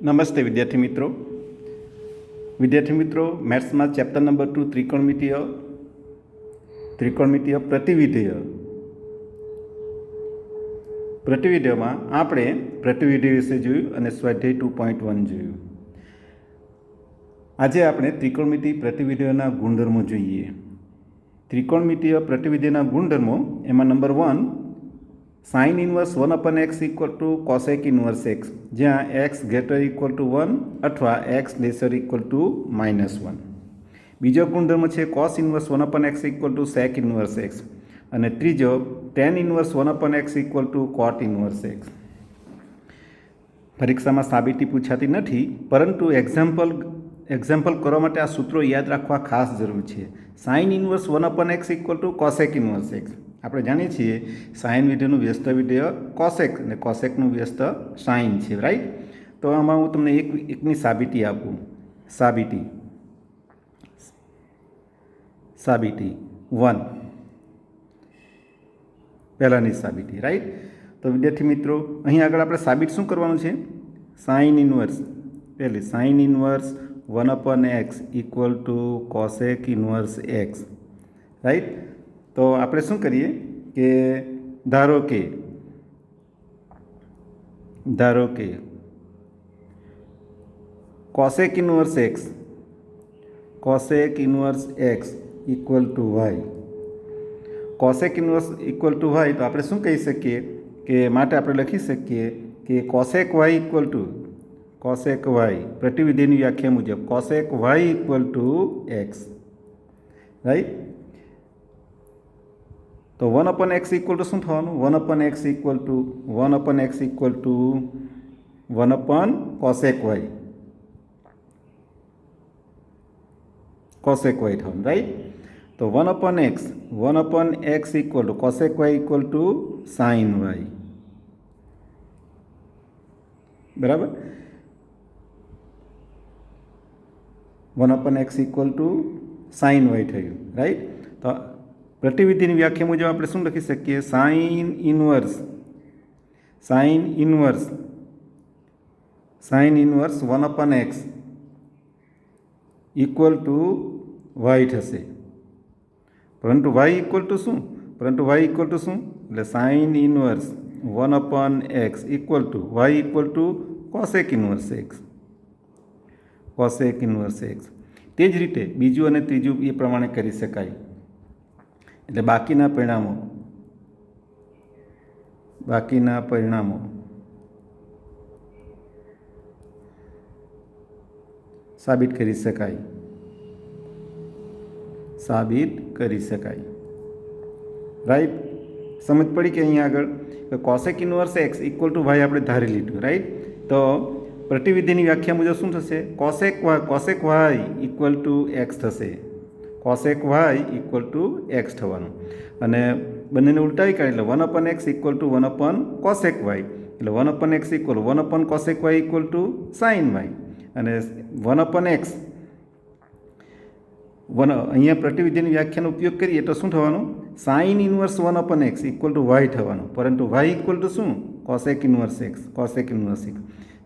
નમસ્તે વિદ્યાર્થી મિત્રો મેથ્સમાં ચેપ્ટર નંબર 2 ત્રિકોણમિતિય પ્રતિવિધિઓમાં આપણે પ્રતિવિધિ વિશે જોયું અને સ્વાધ્યાય 2.1 જોયું. આજે આપણે ત્રિકોણમિતિ પ્રતિવિધિઓના ગુણધર્મો જોઈએ. ત્રિકોણમિતિય પ્રતિવિધિના ગુણધર્મો એમાં number 1 sin inverse 1/x equal to cosec inverse x, જ્યાં x greater equal to 1 અથવા x lesser equal to -1. બીજો ગુણધર્મ છે cos inverse 1/x equal to sec inverse x, અને ત્રીજો tan inverse 1/x equal to cot inverse x. પરીક્ષામાં સાબિતી પૂછાતી નથી, પરંતુ એક્ઝામ્પલ કરવા માટે આ સૂત્રો યાદ રાખવા ખાસ જરૂર છે. sin inverse 1/x equal to cosec inverse x. આપણે જાણીએ છીએ સાઇન વિધેયનું વ્યસ્ત વિધેય કોસેક અને કોસેકનું વ્યસ્ત સાઇન છે, રાઈટ. તો આમાં હું તમને એકની સાબિતી આપું. સાબિતી 1, પહેલાંની સાબિતી, રાઈટ. તો વિદ્યાર્થી મિત્રો, અહીં આગળ આપણે સાબિત શું કરવાનું છે? Sine inverse 1/x equal to cosec inverse X, right. તો આપણે શું કરીએ કે ધારો કે cosec inverse x equal to Y. Cosec inverse equal to Y, તો આપણે શું કહી શકીએ કે માટે આપણે લખી શકીએ કે કોસેક વાય ઇક્વલ ટુ પ્રતિવિધિની વ્યાખ્યા મુજબ cosec Y equal to X, right. તો 1/x ઇક્વલ ટુ શું થવાનું? 1/x equal to 1 cosec Y થવાનું, રાઈટ. તો 1/x equal to cosec Y equal to sine Y, બરાબર. 1/x equal to sine Y થયું, રાઈટ. તો પ્રતિવિધિની વ્યાખ્યા મુજબ આપણે શું લખી શકીએ? Sine inverse 1/x equal to Y થશે. પરંતુ વાય ઇક્વલ ટુ શું? એટલે sign inverse 1/x equal to Y equal to cosec inverse X. તે જ રીતે બીજું અને ત્રીજું એ પ્રમાણે કરી શકાય. એટલે બાકીના પરિણામો સાબિત કરી શકાય, રાઈટ. સમજ પડી કે અહીંયા આગળ cosec inverse x equal to Y આપણે ધારી લીધું, રાઈટ. તો પ્રતિવિધિની વ્યાખ્યા મુજબ શું થશે? Cosec Y equal to x થશે. Cosec Y equal to x થવાનું, અને બંનેને ઉલટાવી કાઢી એટલે 1/x equal to 1 cosec Y, એટલે 1/x equal 1 cosec Y equal to sine Y, અને 1/x અહીંયા પ્રતિવિધિની વ્યાખ્યાનો ઉપયોગ કરીએ તો શું થવાનું? Sine inverse 1/x equal to y થવાનું, પરંતુ વાય ઇક્વલ ટુ શું? Cosec inverse x.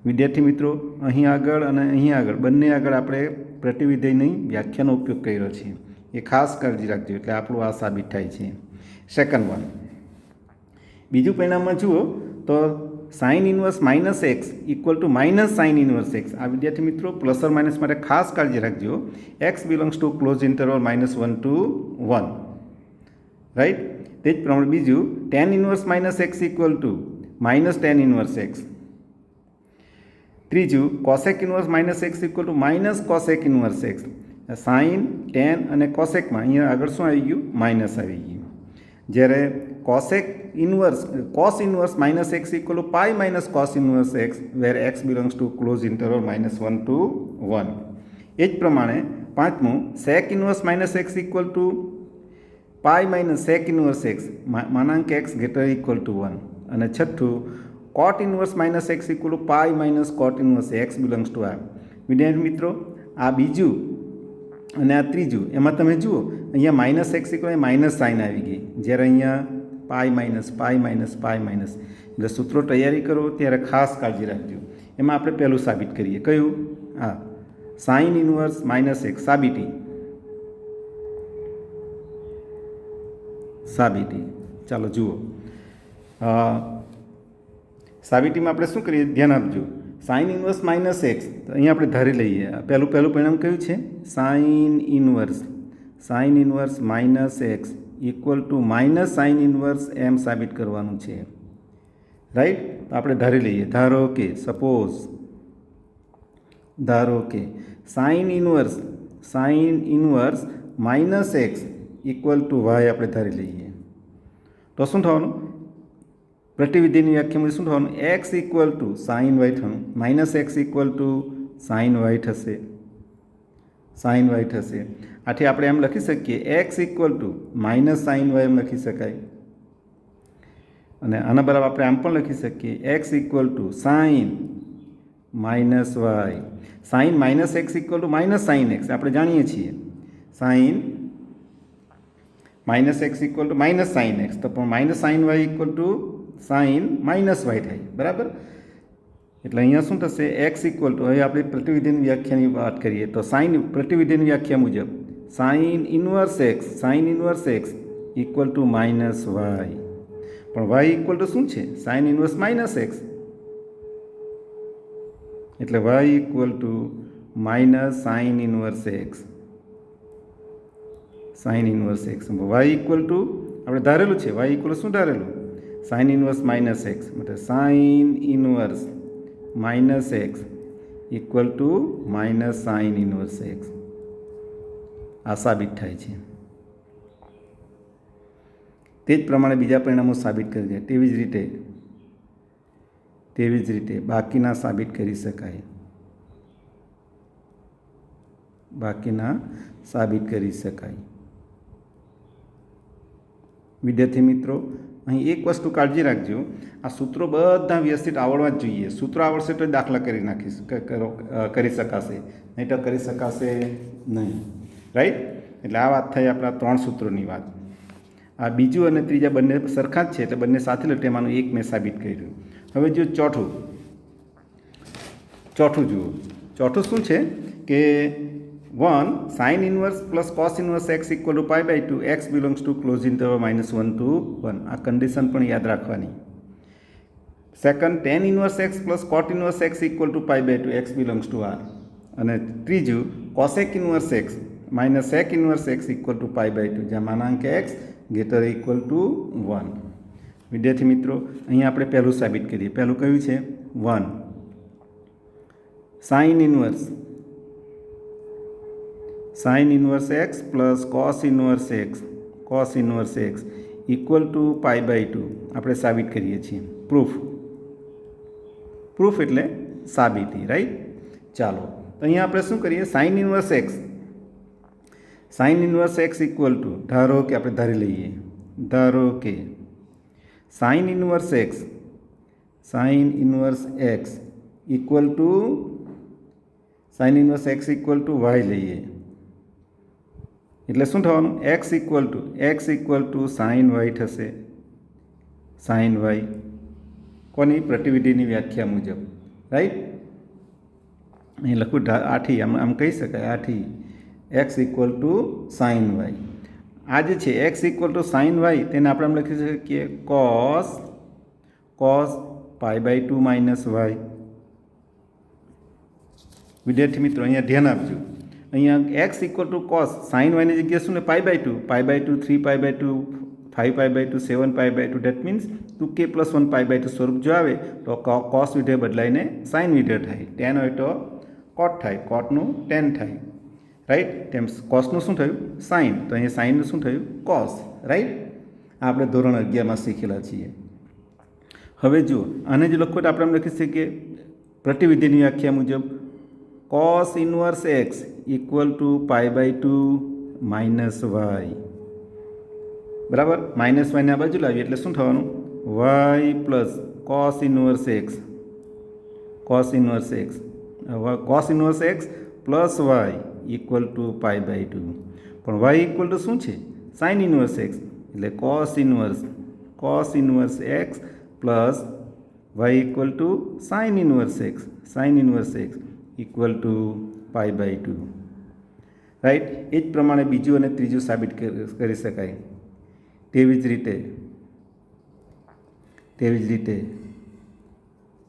વિદ્યાર્થી મિત્રો, અહીં આગળ અને અહીં આગળ બંને આગળ આપણે પ્રતિવિધિની વ્યાખ્યાનો ઉપયોગ કર્યો છે, એ ખાસ કાળજી રાખજો, એટલે આપણું આ સાબિત થાય છે. સેકન્ડ વન, બીજું પરિણામમાં જુઓ તો sine inverse -x equal to sine inverse x. આ વિદ્યાર્થી મિત્રો પ્લસ ઓર માઇનસ માટે ખાસ કાળજી રાખજો. x belongs to close interval -1 to 1, right. તે જ પ્રમાણે બીજું tan inverse -x equal to tan inverse x. ત્રીજું cosec inverse -x equal to cosec inverse x. Sine, tan અને કોસેકમાં અહીંયા આગળ શું આવી ગયું? માઇનસ આવી ગયું. જ્યારે cos inverse -x equal to pi minus cos inverse x, where x belongs to close interval -1 to 1. એ જ પ્રમાણે પાંચમું sec inverse -x equal to pi minus sec inverse x, માનાંક x ગ્રેટર ઇક્વલ ટુ 1. અને છઠ્ઠું cot inverse -x equal to pi minus cot inverse x belongs to R. વિદ્યાર્થી મિત્રો, આ બીજું અને આ ત્રીજું, એમાં તમે જુઓ અહીંયા -x ઇક્વલ માઇનસ સાઇન આવી ગઈ, જ્યારે અહીંયા પાઈ માઇનસ. એટલે સૂત્રો તૈયારી કરો ત્યારે ખાસ કાળજી રાખજો. એમાં આપણે પહેલું સાબિત કરીએ. કયું? હા, સાઇન ઇન્વર્સ માઇનસ એક્સ. સાબિતી. ચાલો જુઓ, સાબિતીમાં આપણે શું કરીએ, ધ્યાન આપજો. સાઇન ઇન્વર્સ માઇનસ એક્સ, તો અહીંયા આપણે ધારી લઈએ. પહેલું પરિણામ કયું છે? Sine inverse minus x equal to minus sine inverse એમ સાબિત કરવાનું છે. રાઈટ? તો આપણે ધારી લઈએ. ધારો કે sine inverse minus x equal to Y આપણે ધારી લઈએ. તો શું થવાનું? પ્રતિવિધિની વ્યાખ્યામાં શું થવાનું? X equal to sine y થવાનું. Minus x equal to sine y થશે. આથી આપણે એમ લખી શકીએ, x equal to minus sine y એમ લખી શકાય. અને આના બરાબર આપણે આમ પણ લખી શકીએ, x equal to sine minus y. Sine minus x equal to minus sine x આપણે જાણીએ છીએ. Sine minus x equal to minus sine x, તો પણ minus sine y equal to sine minus y થાય. બરાબર? એટલે અહીંયા શું થશે? એક્સ ઇક્વલ ટુ, હવે આપણે પ્રતિવિધિની વ્યાખ્યાની વાત કરીએ તો પ્રતિવિધિની વ્યાખ્યા મુજબ sine inverse x equal to minus y. પણ વાય ઇક્વલ ટુ શું છે? Sine inverse minus x. એટલે y equal to minus sine inverse x. Y equal to આપણે ધારેલું છે, વાય ઇક્વલ શું ધારેલું? Sine inverse minus x. મતલબ sine inverse minus x equal to minus sine inverse x. આ સાબિત થાય છે. તે જ પ્રમાણે બીજા પરિણામો સાબિત કરી છે. તેવી જ રીતે બાકીના સાબિત કરી શકાય. વિદ્યાર્થી મિત્રો, અહીં એક વસ્તુ કાળજી રાખજો, આ સૂત્રો બધા વ્યવસ્થિત આવડવા જ જોઈએ. સૂત્રો આવડશે તો દાખલા કરી શકાશે, નહીં તો કરી શકાશે નહીં. રાઈટ? એટલે આ વાત થઈ આપણા 3 સૂત્રોની વાત. આ બીજું અને ત્રીજા બંને સરખા જ છે, એટલે બંને સાથે લો, તેમાંનું એક મેં સાબિત કર્યું. હવે જો ચોથું જુઓ. ચોથું શું છે કે 1 sine inverse plus cos inverse x equal to pi by 2 x belongs to close interval -1 to 1. આ કન્ડિશન પણ યાદ રાખવાની. Second, tan inverse x plus cot inverse x equal to pi by 2 x belongs to R. અને ત્રીજું, cosec inverse x minus sec inverse x equal to pi by 2, જ્યાં માનાંક x greater equal to 1. વિદ્યાર્થી મિત્રો, અહીંયા આપણે પહેલું સાબિત કરીએ. પહેલું કયું છે? 1 sine inverse x plus cos inverse x equal to pi by 2 આપણે સાબિત કરીએ છીએ. પ્રૂફ એટલે સાબિતી. રાઈટ? ચાલો, તો અહીંયા આપણે શું કરીએ? Sine inverse x equal to, ધારો કે આપણે ધારી લઈએ, sine inverse x equal to y લઈએ. એટલે શું થવાનું? X equal to sine y થશે. સાઇન વાય કોની? પ્રતિવિધિની વ્યાખ્યા મુજબ. રાઈટ? અહીં લખું આથી, આમ કહી શકાય, આથી x equal to sine y. આ જે છે x equal to sine y, તેને આપણે આમ લખી શકીએ cos pi by 2 minus y. વિદ્યાર્થી મિત્રો, અહીંયા ધ્યાન આપજો. અહીંયા x equal to cos sine વાયની જગ્યાએ શું ને? Pi by 2, 3 pi by 2, 5 pi by 2, 7 pi by 2. That means 2k + 1 pi by 2 સ્વરૂપ જો આવે તો કોસ વિધેય બદલાઈને સાઇન વિધેય થાય. ટેન હોય તો કોટ થાય, કોટનું ટેન થાય. રાઈટ? તેમ કોસનું શું થયું? સાઇન. તો અહીંયા સાઇનનું શું થયું? કોસ. રાઈટ? આપણે ધોરણ 11માં શીખેલા છીએ. હવે જુઓ, આને જે લખો તો આપણે એમ લખી શકીએ પ્રતિવિધિની વ્યાખ્યા મુજબ cos inverse x equal to pi by 2 minus y. બરાબર? માઇનસ વાયને આ બાજુ લાવીએ એટલે શું થવાનું? Y plus cos inverse x plus y equal to pi by 2. પણ વાય ઇક્વલ ટુ શું છે? Sine inverse x. એટલે cos inverse x plus y equal to sine inverse x equal to π/2 right. એ જ પ્રમાણે બીજું અને ત્રીજું સાબિત કરી શકાય. તેવી જ રીતે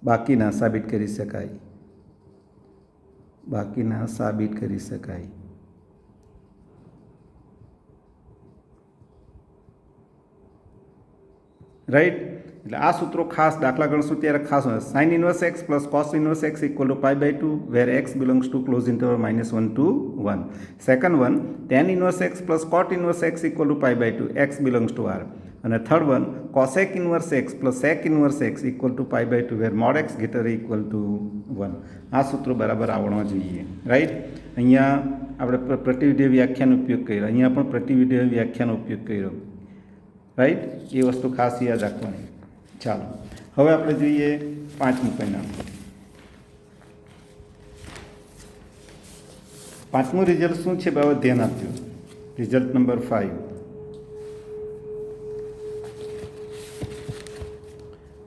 બાકીના સાબિત કરી શકાય. રાઈટ. એટલે આ સૂત્રો ખાસ દાખલા ગણશું ત્યારે ખાસ sine inverse x plus cos inverse x equal to π/2 where x belongs to close interval -1 to 1. Second one tan inverse x plus cot inverse x equal to π/2 x belongs to R. અને third one cosec inverse x plus sec inverse x equal to π/2 where mod x greater equal to 1. આ સૂત્રો બરાબર આવડવા જોઈએ. Right. અહીંયા આપણે પ્રતિવિધેય વ્યાખ્યાનો ઉપયોગ કર્યો, અહીંયા પણ પ્રતિવિધેય વ્યાખ્યાનો ઉપયોગ કર્યો. રાઈટ. એ વસ્તુ ખાસ યાદ રાખવાની. ચાલો હવે આપણે જોઈએ પાંચમું પરિણામ. પાંચમું રિઝલ્ટ શું છે બાબત ધ્યાન આપજો. Result number 5.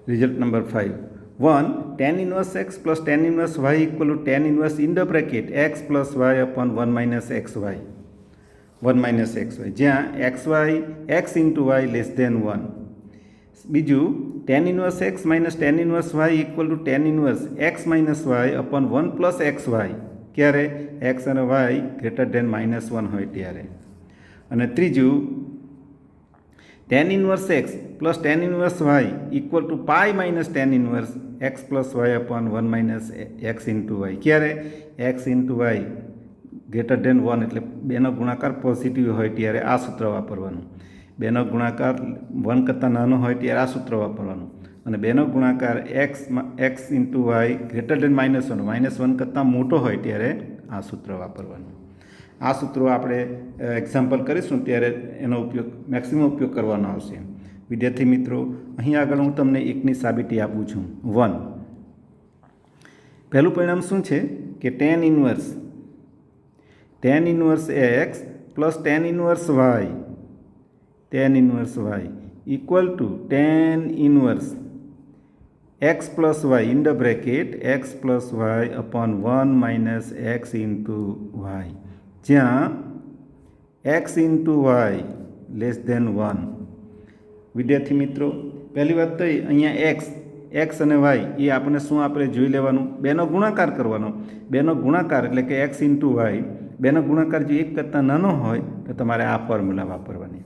Result number 5. 1 tan inverse x plus tan inverse y equal to tan inverse in the bracket x plus y upon 1 - xy. જ્યાં xy x into y less than 1. બીજું tan inverse x minus tan inverse y equal to tan inverse x minus y upon 1 plus xy. ક્યારે? X અને y greater than -1 હોય ત્યારે. અને ત્રીજું tan inverse x plus tan inverse y equal to pi minus tan inverse x plus y upon 1 - x into y. ક્યારે? X into y greater than 1 એટલે બેનો ગુણાકાર પોઝિટિવ હોય ત્યારે આ સૂત્ર વાપરવાનું. બેનો ગુણાકાર 1 કરતાં નાનો હોય ત્યારે આ સૂત્ર વાપરવાનું. અને બેનો ગુણાકાર x into y greater than -1 કરતાં મોટો હોય ત્યારે આ સૂત્ર વાપરવાનું. આ સૂત્રો આપણે એક્ઝામ્પલ કરીશું ત્યારે એનો મેક્સિમમ ઉપયોગ કરવાનો આવશે. વિદ્યાર્થી મિત્રો, અહીં આગળ હું તમને એકની સાબિતી આપું છું. 1. પહેલું પરિણામ શું છે કે tan inverse x plus tan inverse y equal to tan inverse x plus y in the bracket x plus y upon 1 - x into y. જ્યાં x into y less than 1. વિદ્યાર્થી મિત્રો, પહેલી વાત તો અહીંયા એક્સ અને વાય એ આપણે શું આપણે જોઈ લેવાનું, બેનો ગુણાકાર કરવાનો. બેનો ગુણાકાર એટલે કે એક્સ ઇન્ટુ વાય, બેનો ગુણાકાર જો 1 કરતાં નાનો હોય તો તમારે આ ફોર્મ્યુલા વાપરવાની.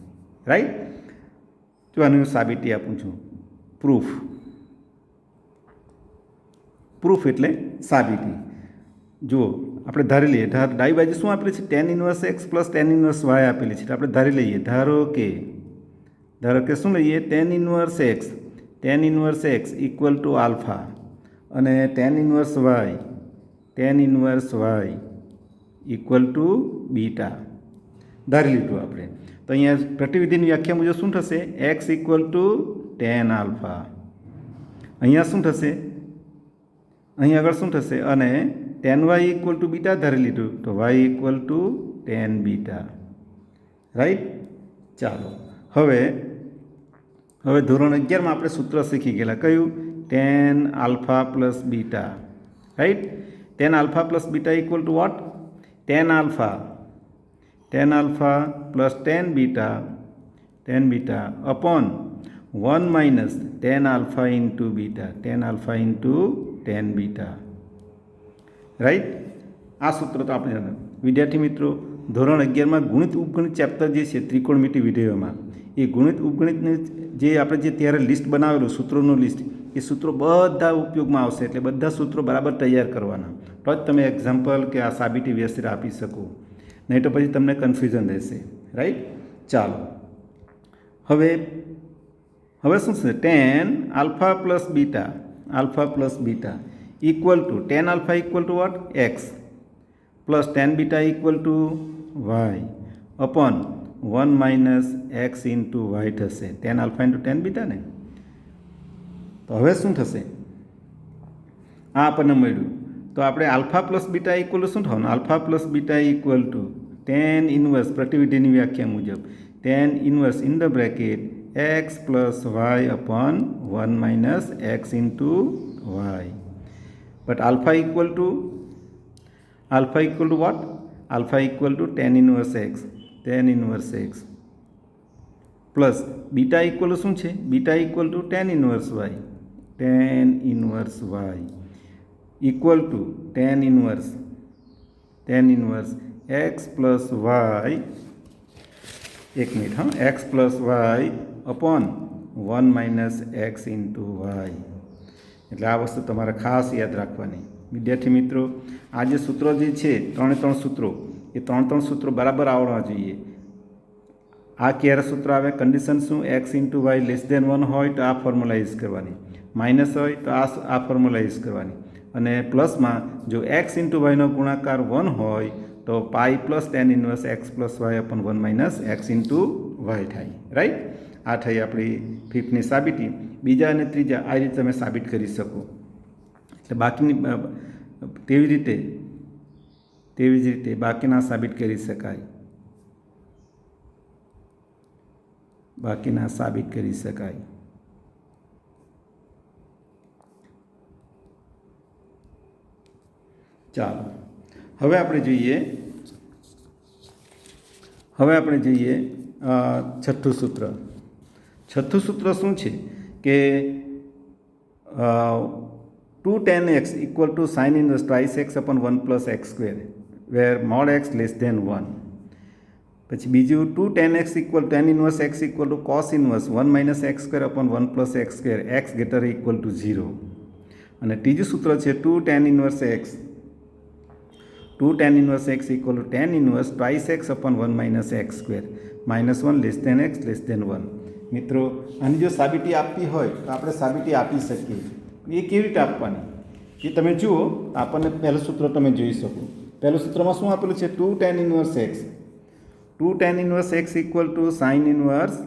રાઈટ. જો આની હું સાબિતી આપું છું. પ્રૂફ એટલે સાબિતી. જુઓ, આપણે ધારી લઈએ, ડાબી બાજુ શું આપેલી છે? tan inverse x plus tan inverse y આપેલી છે. આપણે ધારી લઈએ, ધારો કે શું લઈએ? tan inverse x equal to alpha અને tan inverse y equal to beta ધારી લીધું આપણે. તો અહીંયા પ્રતિવિધિની વ્યાખ્યા મુજબ શું થશે? X equal to tan alpha. અહીંયા શું થશે? અહીં આગળ શું થશે? અને tan y equal to beta ધારી લીધું તો y equal to tan beta. Right. ચાલો હવે ધોરણ 11માં આપણે સૂત્ર શીખી ગયેલા. કયું? tan alpha plus beta. Right. tan alpha plus beta equal to what? tan alpha plus tan beta upon 1 - tan alpha into beta. tan beta. Right. આ સૂત્ર તો આપણે વિદ્યાર્થી મિત્રો ધોરણ 11માં ગુણિત ઉપગણિત ચેપ્ટર જે છે ત્રિકોણમિતિ વિધેયોમાં, એ ગુણિત ઉપગણિતની જે આપણે ત્યારે લિસ્ટ બનાવેલું સૂત્રોનું લિસ્ટ, એ સૂત્રો બધા ઉપયોગમાં આવશે. એટલે બધા સૂત્રો બરાબર તૈયાર કરવાના, તો જ તમે એક્ઝામ્પલ કે આ સાબિતી વ્યવસ્થિત આપી શકો. નહીં તો પછી તમને કન્ફ્યુઝન રહેશે. રાઈટ. ચાલો હવે શું છે? tan alpha plus beta equal to tan alpha equal to what? X plus tan beta equal to y upon 1 - x into y થશે. tan alpha into tan beta ને. તો હવે શું થશે? આ આપણને મળ્યું. તો આપણે alpha plus beta equal to શું થવાનું? Alpha plus beta equal to tan inverse પ્રતિવિધિની વ્યાખ્યા મુજબ tan inverse in the bracket x plus y upon 1 minus x into y. But alpha equal to what? Alpha equal to tan inverse x. Tan inverse x. Plus beta equal to શું છે? Beta equal to tan inverse y. Tan inverse y equal to tan inverse x plus y, એક minute હા, x plus y upon 1 minus x into y. એટલે આ વસ્તુ તમારે ખાસ યાદ રાખવાની. વિદ્યાર્થી મિત્રો, આ જે સૂત્રો જે છે ત્રણ સૂત્રો, એ ત્રણ સૂત્રો બરાબર આવડવા જોઈએ. આ ક્યારે સૂત્ર આવે? કન્ડિશન શું? x into y less than 1 હોય તો આ ફોર્મ્યુલા યુઝ કરવાની, માઇનસ હોય તો આ ફોર્મ્યુલા યુઝ કરવાની, અને પ્લસમાં જો x ઇન્ટુ વાયનો ગુણાકાર 1 હોય તો pi plus tan inverse x plus y upon 1 minus x into y થાય. રાઈટ? આ થઈ આપણી ફિફ્થની સાબિતી. બીજા અને ત્રીજા આ રીતે તમે સાબિત કરી શકો. એટલે બાકીની તેવી જ રીતે બાકીના સાબિત કરી શકાય. ચાલો હવે આપણે જોઈએ છઠ્ઠું સૂત્ર. છઠ્ઠું સૂત્ર શું છે કે 2 tan x equal to sin inverse twice x upon 1 plus x square where mod x less than 1. પછી બીજું 2 tan x equal tan inverse x equal to cos inverse 1 minus x square upon 1 plus x square x greater equal to 0. અને ત્રીજું સૂત્ર છે 2 tan inverse x equal to tan inverse twice x upon 1 minus x square minus 1 less than x less than 1. મિત્રો, આની જો સાબિતી આપવી હોય તો આપણે સાબિતી આપી શકીએ. એ કેવી રીતે આપવાની એ તમે જુઓ. આપણને પહેલું સૂત્ર તમે જોઈ શકો. પહેલું સૂત્રમાં શું આપેલું છે? 2 tan inverse x. 2 tan inverse x equal to sin inverse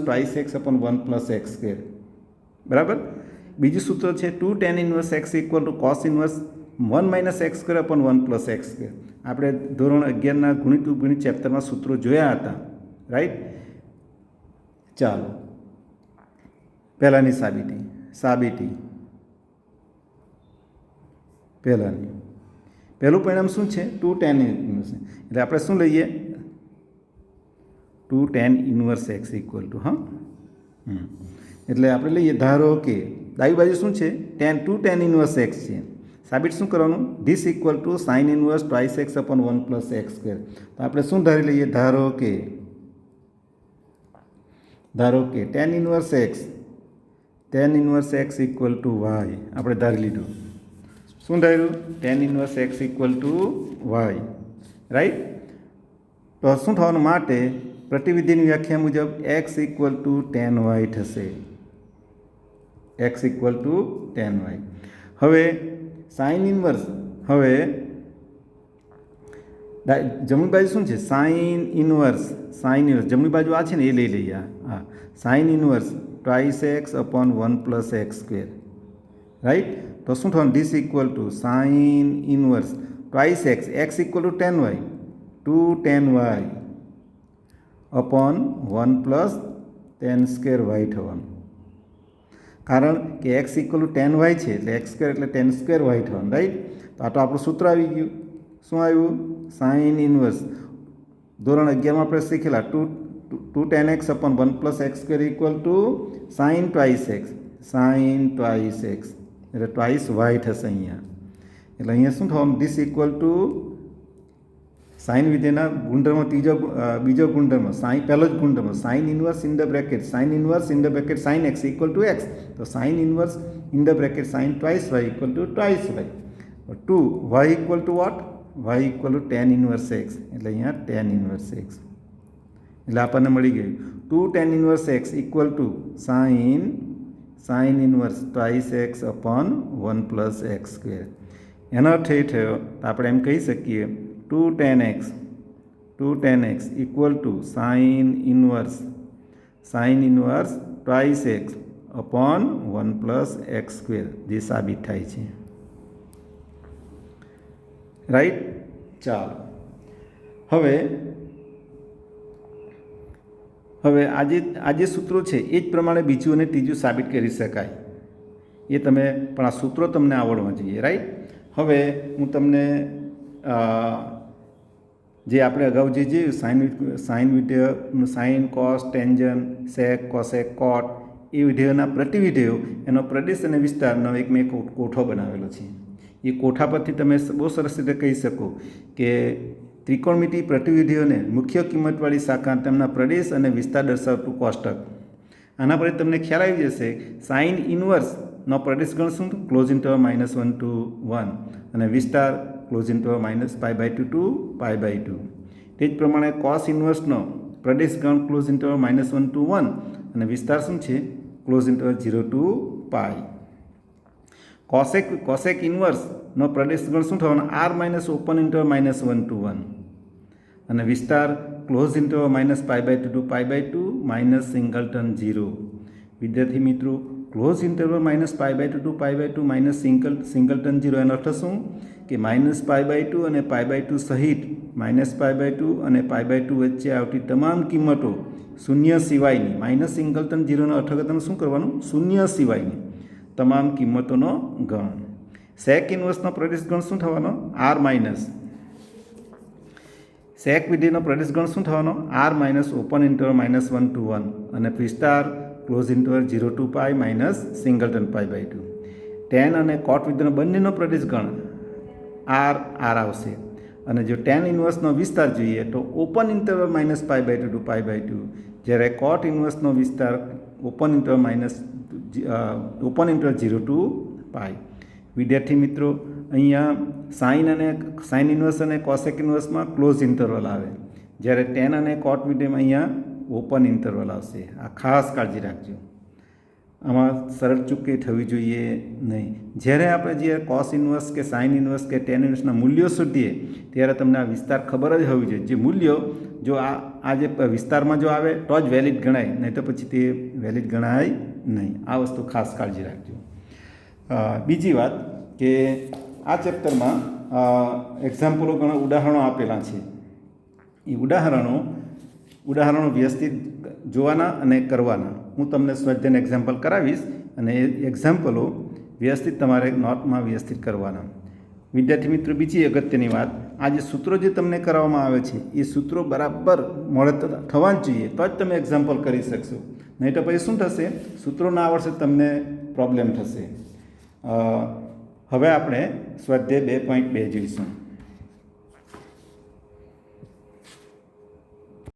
twice x upon 1 plus x square. બરાબર? બીજું સૂત્ર છે 2 tan inverse x equal to cos inverse 1 minus x square upon 1 plus x square. આપણે ધોરણ 11ના ગુણિત ઉપગણિત ચેપ્ટરમાં સૂત્રો જોયા હતા. રાઈટ? ચાલો પહેલાંની સાબિતી પહેલું પરિણામ શું છે? 2 tan inverse. એટલે આપણે શું લઈએ? 2 tan inverse x equal to એટલે આપણે લઈએ, ધારો કે ડાબી બાજુ શું છે? 2 tan inverse x છે. સાબિત શું કરવાનું? This equal to sine inverse twice x upon 1 plus x square. તો આપણે શું ધારી લઈએ? ધારો કે tan inverse x equal to Y આપણે ધારી લીધું. શું ધાર્યું? tan inverse x equal to y. Right? તો શું થવાનું? માટે પ્રતિવિધિની વ્યાખ્યા મુજબ x equal to tan y થશે. X equal to tan y. હવે સાઇન ઇન્વર્સ, હવે જમણી બાજુ શું છે? સાઇન ઇન્વર્સ જમણી બાજુ આ છે ને, એ લઈ લઈએ. હા, sine inverse twice x upon 1 plus x square. Right? તો શું થવાનું? This equal to sine inverse twice x equal to tan y, 2 tan y upon 1 plus tan square y થવાનું. કારણ કે x equal to tan y છે એટલે x square એટલે tan square y થવાનું. રાઈટ? તો આ તો આપણું સૂત્ર આવી ગયું. શું આવ્યું? સાઇન ઇન્વર્સ ધોરણ 11માં આપણે શીખેલા 2 tan x upon 1 plus x square equal to sine twice x એટલે ટ્વાઇસ વાય થશે અહીંયા. એટલે અહીંયા શું થવાનું? ધીસ ઇક્વલ ટુ સાઇન વિધેયના ગુણધર્મ બીજો ગુણધર્મ પહેલો જ ગુણધર્મ sine inverse in the bracket sine x equal to x. તો sine inverse in the bracket sine twice y equal to twice y. 2 y equal to what? Y equal to tan inverse x. એટલે અહીંયા tan inverse x એટલે આપણને મળી ગયું 2 tan inverse x equal to sine inverse twice x upon 1 plus x square. એનો અર્થ એ થયો તો આપણે એમ કહી શકીએ 2 tan x equal to sine inverse twice x upon 1 plus x square, જે સાબિત થાય છે. રાઈટ? ચાલો હવે હવે આ જે સૂત્રો છે એ જ પ્રમાણે બીજું અને ત્રીજું સાબિત કરી શકાય એ તમે પણ આ સૂત્રો તમને આવડવા જોઈએ, રાઈટ. હવે હું તમને જે આપણે અગાઉ જે સાઇન વિધેય સાઇન, કોસ, ટેન્જન, સેક, કોસેક, કોટ એ વિધેયોના પ્રતિવિધેયો એનો પ્રદેશ અને વિસ્તારનો મેં કોઠો બનાવેલો છે. એ કોઠા પરથી તમે બહુ સરસ રીતે કહી શકો કે ત્રિકોણમિતિ પ્રતિવિધેયોને મુખ્ય કિંમતવાળી શાખા તેમના પ્રદેશ અને વિસ્તાર દર્શાવતું કોષ્ટક. આના પરથી તમને ખ્યાલ આવી જશે સાઇન ઇન્વર્સનો પ્રદેશ ગણ શું? ક્લોઝ ઇન્ટરવલ -1 to 1 અને વિસ્તાર ક્લોઝ ઇન્ટરવલ -π/2 to π/2. તે જ પ્રમાણે કોસ ઇન્વર્સનો પ્રદેશ ગણ ક્લોઝ ઇન્ટરવલ -1 to 1 અને વિસ્તાર શું છે? Close interval 0 to π. કોસેક ઇન્વર્સનો પ્રદેશ ગણ શું થવાનો? r - ઓપન ઇન્ટરવલ -1 to 1 અને વિસ્તાર ક્લોઝ ઇન્ટરવલ -π/2 to π/2 સિંગલટન 0. વિદ્યાર્થી મિત્રો, ક્લોઝ ઇન્ટરવલ -π/2 to π/2 સિંગલટન 0 એનો અર્થ શું? કે -π/2 અને π/2 સહિત -π/2 અને π/2 વચ્ચે આવતી તમામ કિંમતો શૂન્ય સિવાયની માઇનસ સિંગલટન 0નો અર્થઘટન શું કરવાનું? શૂન્ય સિવાયની તમામ કિંમતોનો ગણ. સેક ઇન્વર્સનો પ્રદેશ ગણ શું થવાનો? સેક વિધેયનો પ્રદેશ ગણ શું થવાનો? r - ઓપન ઇન્ટરવલ -1 to 1 અને વિસ્તાર ક્લોઝ ઇન્ટરવલ 0 to π સિંગલટન π/2. ટેન અને કોટ વિધેયનો બંનેનો પ્રદેશ ગણ r આવશે અને જો ટેન ઇન્વર્સનો વિસ્તાર જોઈએ તો ઓપન ઇન્ટરવલ -π/2 to π/2, જ્યારે કોટ ઇન્વર્સનો વિસ્તાર ઓપન ઇન્ટરવલ 0 to π. વિદ્યાર્થી મિત્રો, અહીંયા સાઇન ઇન્વર્સ અને કોસેક ઇન્વર્સમાં ક્લોઝ ઇન્ટરવલ આવે, જ્યારે ટેન અને કોટ વિધેયમાં અહીંયા ઓપન ઇન્ટરવલ આવશે. આ ખાસ કાળજી રાખજો. આમાં સરળ ચૂકી થવી જોઈએ નહીં. જ્યારે આપણે જે કોસ ઇન્વર્સ કે સાઇન ઇન્વર્સ કે ટેન ઇન્વર્સના મૂલ્યો શોધીએ ત્યારે તમને આ વિસ્તાર ખબર જ હોવી જોઈએ. જે મૂલ્યો જો આ જે વિસ્તારમાં જો આવે તો જ વેલિડ ગણાય, નહીં તો પછી તે વેલિડ ગણાય નહીં. આ વસ્તુ ખાસ કાળજી રાખજો. બીજી વાત કે આ ચેપ્ટરમાં એક્ઝામ્પલો ઘણા ઉદાહરણો આપેલા છે. એ ઉદાહરણો વ્યવસ્થિત જોવાના અને કરવાના. હું તમને સ્વાધ્યાયના એક્ઝામ્પલ કરાવીશ અને એ એક્ઝામ્પલો વ્યવસ્થિત તમારે નોટમાં વ્યવસ્થિત કરવાના. વિદ્યાર્થી મિત્રો, બીજી અગત્યની વાત, આ જે સૂત્રો જે તમને કરાવવામાં આવે છે એ સૂત્રો બરાબર મળે થવા જ જોઈએ, તો જ તમે એક્ઝામ્પલ કરી શકશો. નહીં તો પછી શું થશે? સૂત્રો ના આવડશે તમને પ્રોબ્લેમ થશે. હવે આપણે સ્વાધ્યાય 2.2 જોઈશું.